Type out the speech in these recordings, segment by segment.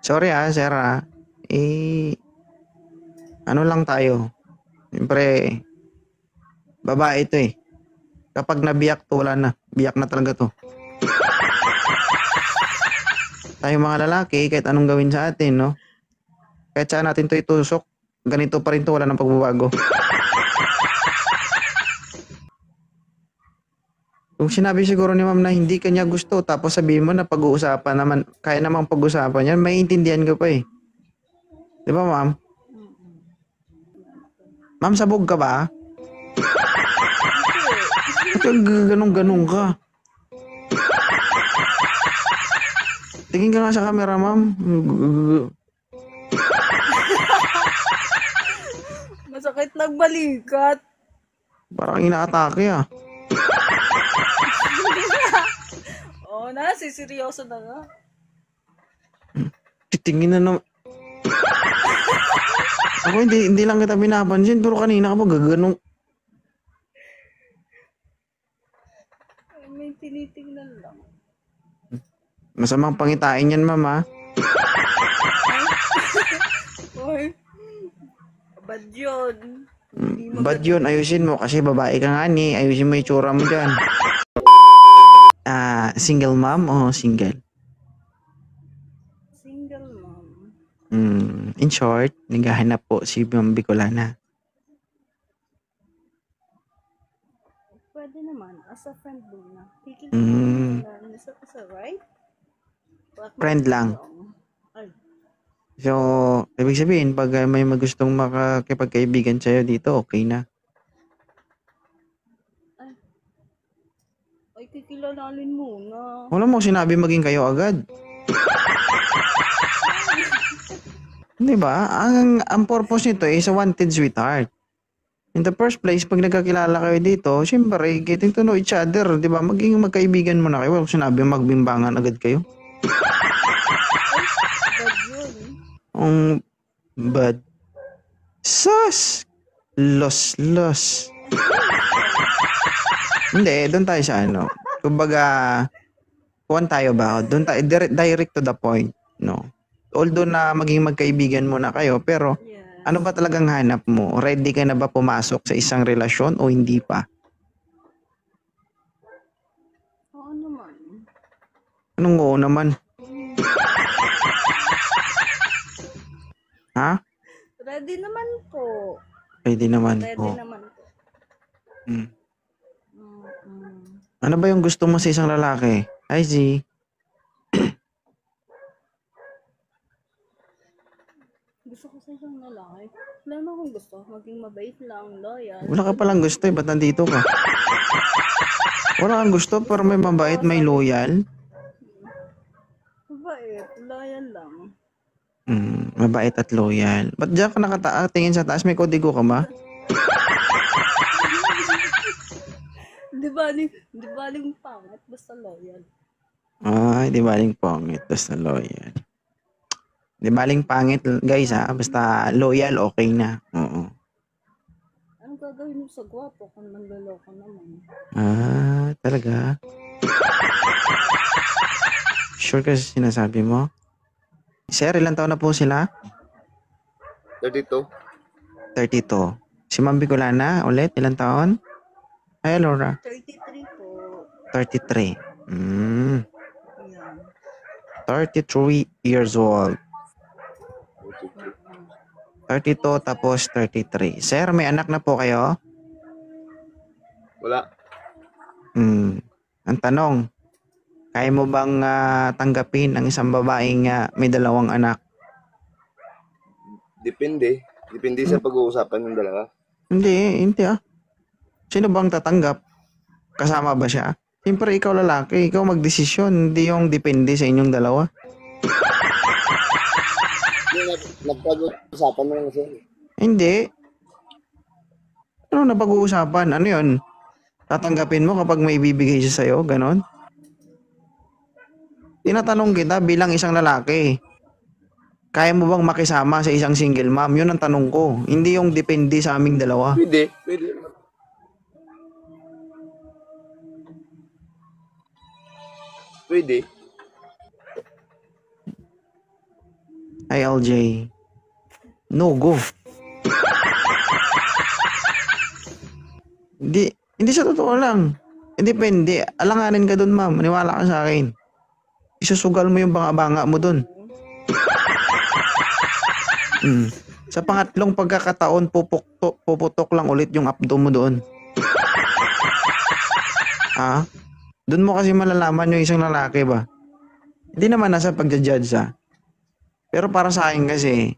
Sorry sir Eh, ano lang tayo. Siyempre, babae ito eh. Kapag nabiyak to, wala na. Biyak na talaga to. Tayo mga lalaki, kahit anong gawin sa atin, no? Kahit saan natin to itusok, ganito pa rin to, wala nang pagbabago. Kung sinabi siguro ni ma'am na hindi kanya gusto, tapos sabihin mo na pag-uusapan naman, kaya namang pag-usapan yan, maiintindihan ko pa eh. Di ba ma'am? Ma'am, sabog ka ba? Ba't ganun-ganun ka? Tingin ka nga sa camera, ma'am. Masakit nagbalikat. Parang inaatake Oo na, siseryoso na nga. Titingin na naman. Ako hindi lang kita pinapansin, pero kanina ka pa gaganong. May tinitingnan lang. Masamang pangitain yan, ma'am ha? Uy, bad yun. Bad yun, ayusin mo kasi babae ka nga ni, ayusin mo yung tsura mo dyan. Single mom o single? Single mom. In short, naghahanap po si Ma'am Bicolana. Pwede naman, as a friend muna. Is that right? Friend lang. Ay. So, ibig sabihin, pag may magustong makakipagkaibigan sa'yo dito, okay na. Ay, kikilalalin muna. Wala mo sinabi maging kayo agad. Di ba? Ang purpose nito is a wanted sweetheart. In the first place, pag nagkakilala kayo dito, syempre, getting to know each other, di ba? Maging magkaibigan mo na kayo. Wala sinabi magbimbangan agad kayo. Ang bad. Sus! Los. Hindi, doon tayo sa ano. Kumbaga, kuwan tayo ba? Doon tayo, direct to the point. No? Although na maging magkaibigan mo na kayo, pero ano ba talagang hanap mo? Ready ka na ba pumasok sa isang relasyon o hindi pa? Oo naman. Anong oo naman? Ha? Ready naman po. Ready naman po. Ano ba yung gusto mo sa isang lalaki? Hi, Z. Gusto ko sa isang lalaki. Wala na akong gusto. Maging mabait lang, loyal. Wala ka palang gusto eh. Ba't nandito ka? Wala kang gusto pero may mabait, may loyal? Mabait, loyal lang. Mabait at loyal. Ba't diyan ka tingin sa taas? May kodigo ka ba? Di baling pangit, basta loyal. Di baling pangit, basta loyal. Di baling pangit, guys basta loyal, okay na. Oo. Anong gagawin mo sa gwapo kung manloloko naman? Talaga? Sure ka sa sinasabi mo? Sir, ilan taon na po sila? 32. 32. Si Ma'am Bicolana, ulit, ilan taon? Ay, Laura. 33 po. 33. Yan. 33 years old. 32 tapos 33. Sir, may anak na po kayo? Wala. Ang tanong, kaya mo bang tanggapin ang isang babaeng may dalawang anak? Depende. Depende sa pag-uusapan ng dalawa. Hindi Sino bang tatanggap? Kasama ba siya? Siyempre, ikaw lalaki, ikaw magdesisyon, hindi yung depende sa inyong dalawa. Nagpag-uusapan mo lang kasi. Hindi. Ano na pag-uusapan? Ano yun? Tatanggapin mo kapag may bibigay siya sa'yo? Ganon? Tinatanong kita bilang isang lalaki. Kaya mo bang makisama sa isang single mom? Yun ang tanong ko. Hindi yung depende sa aming dalawa. Pwede. Hi, LJ. No, go. Hindi sa totoo lang. Depende. Alanganin ka dun, ma'am. Maniwala ka sa akin. Isusugal mo yung banga-banga mo dun. Sa pangatlong pagkakataon, puputok lang ulit yung abdo mo doon. Doon mo kasi malalaman yung isang lalaki ba? Hindi naman nasa pagja-judge Pero para sa akin kasi,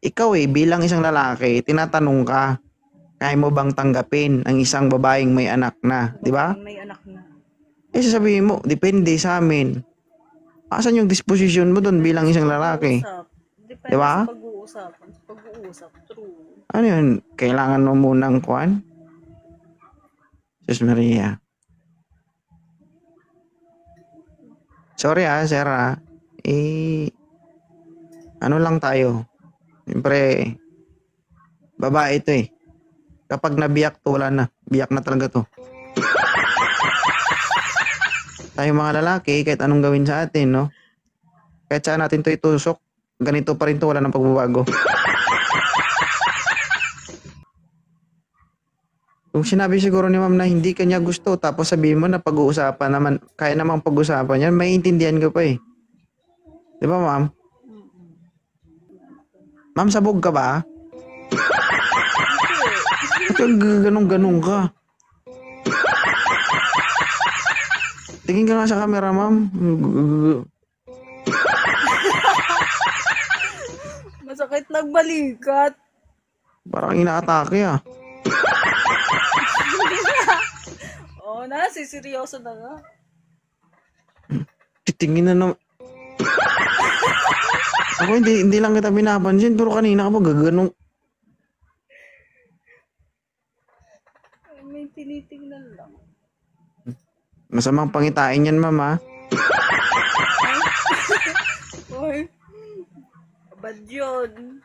ikaw bilang isang lalaki, tinatanong ka, kaya mo bang tanggapin ang isang babaeng may anak na, di ba? May anak na. Sasabihin mo, depende sa amin. Asan yung disposition mo doon bilang isang lalaki? Depende Diba? sa pag-uusapan. Sa pag-uusap, true. Ano yun? Kailangan mo munang kuhan? Sus Maria. Sorry sir ano lang tayo. Siyempre, babae ito Kapag nabiyak to, wala na. Biyak na talaga to. Tayo mga lalaki, kahit anong gawin sa atin, no? Kahit saan natin to itusok, ganito pa rin to, wala nang pagbabago. Kung sinabi siguro ni ma'am na hindi kanya gusto, tapos sabihin mo na pag-uusapan naman, kaya namang pag-usapan yan, maiintindihan ko pa Di ba, ma'am? Ma'am, sabog ka ba? Ganun-ganun ka. Tingin ka nga sa camera, ma'am. Masakit nagbalikat. Parang inaatake Oo siseryoso na nga. Titingin na naman. Ako hindi lang kita binapansin, pero kanina ka pa gaganong. May tinitingnan lang. Masamang pangitain yan, ma'am Oy. Bad yun.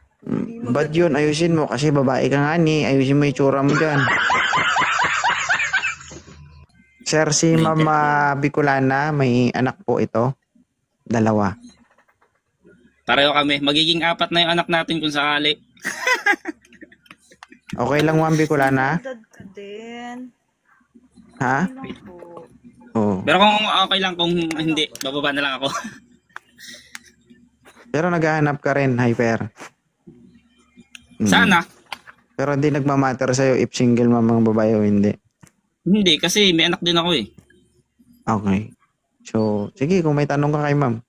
Ba't yun? Ayusin mo kasi babae ka nga ayusin mo yung tsura mo dyan. Sir, si Mama Bicolana, may anak po ito. 2. Pareho kami. Magiging 4 na yung anak natin kung sakali. Okay lang, Ma'am Bicolana? Dad ka din. Ha? Ano po? Oo. Pero kung okay lang, kung hindi, bababa na lang ako. Pero naghahanap ka rin, Hyper. Sana. Pero hindi nagmamatter sa'yo if single mamang babae o hindi. Hindi, kasi may anak din ako Okay. So, sige, kung may tanong ka kay ma'am.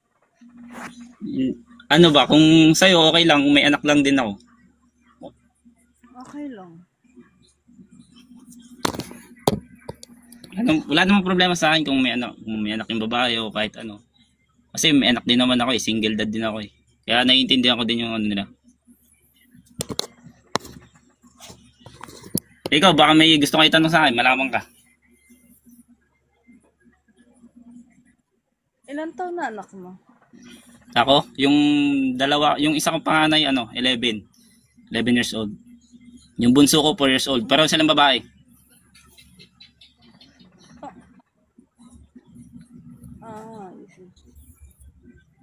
Ano ba, kung sa'yo okay lang, kung may anak lang din ako. Okay lang. Wala namang problema sa akin kung may anak yung babae o kahit ano. Kasi may anak din naman ako single dad din ako Kaya naiintindihan ko din yung ano nila. Ikaw, baka may gusto kayo itanong sa akin, malaman ka. Ilan taon na anak mo? Ako, yung isa kong panganay, 11 years old. Yung bunso ko, 4 years old. Pero silang babae.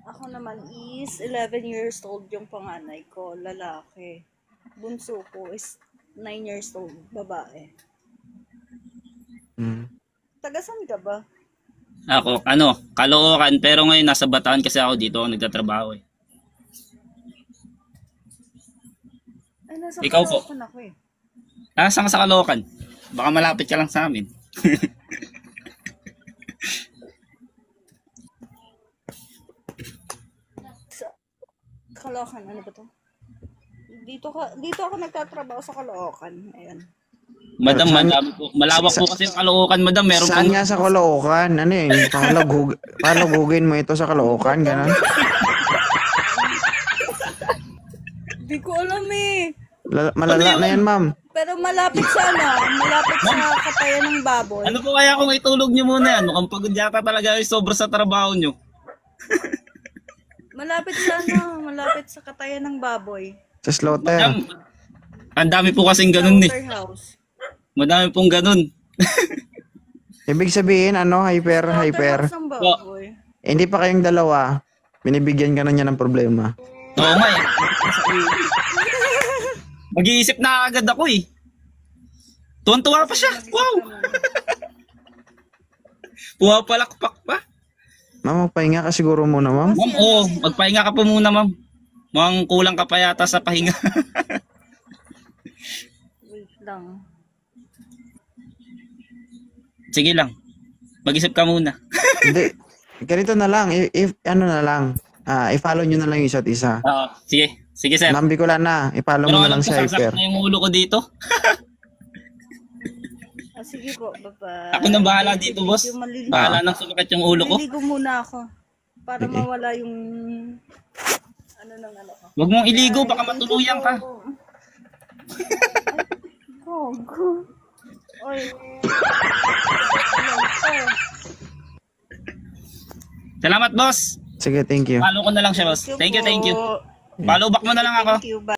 Ako naman is 11 years old yung panganay ko, lalaki. Bunso ko is 9 years old, babae. Tagasan ka ba? Ako, Caloocan, pero ngayon nasa Bataan kasi ako dito ako nagtatrabaho Ay, nasa Ikaw po? Caloocan ako Saan ka sa Caloocan? Baka malapit ka lang sa amin. Sa Caloocan, ano ba to? Dito ako nagtatrabaho sa Caloocan. Ayan. Madam, malawak po kasi yung Caloocan, madam. Meron Saan nga sa Caloocan? Ano palugugin mo ito sa Caloocan, gano'n? Di ko alam Malala na yan, ma'am. Pero malapit sa Katayan ng Baboy. Ano po kaya kung itulog nyo muna yan? Mukhang pagod yata talaga yung sobra sa trabaho nyo. Malapit sa Katayan ng Baboy. Sa slaughter. Madam, ang dami po kasing ganun Slaughterhouse. Madami pong ganun. Ibig sabihin, hyper. Slaughterhouse ng Baboy. Hindi pa kayong dalawa, binibigyan ka na niya ng problema. Oo nga eh. Mag-iisip na agad ako eh. Tuwan-tuwa pa siya. Wow! Puwapalakpak pa. Ma'am, magpahinga ka siguro muna, ma'am. Ma'am, oo. Magpahinga ka po muna, ma'am. Mukhang kulang ka pa yata sa pahinga. Wait lang. Sige lang. Mag-isip ka muna. Hindi. Ganito na lang. Ano na lang. I-follow nyo na lang yung isa't isa. Oo. Sige. Sige, sir. Ma'am Bicola na. I-follow Pero mo na alam lang ko, si saksak Hyper. na yung ulo ko dito. Sige po, bye-bye. Ako nang bahala dito, boss. Bahala nang sumakit yung ulo ko. Maliligo muna ako. Para Sige. mawala yung... Ano nang ano ko. Huwag mong iligo, baka matuluyan ka. Go. Oy. Salamat, boss. Sige, thank you. Follow ko na lang siya, boss. Thank you. Follow back mo na lang ako. Thank you, bye.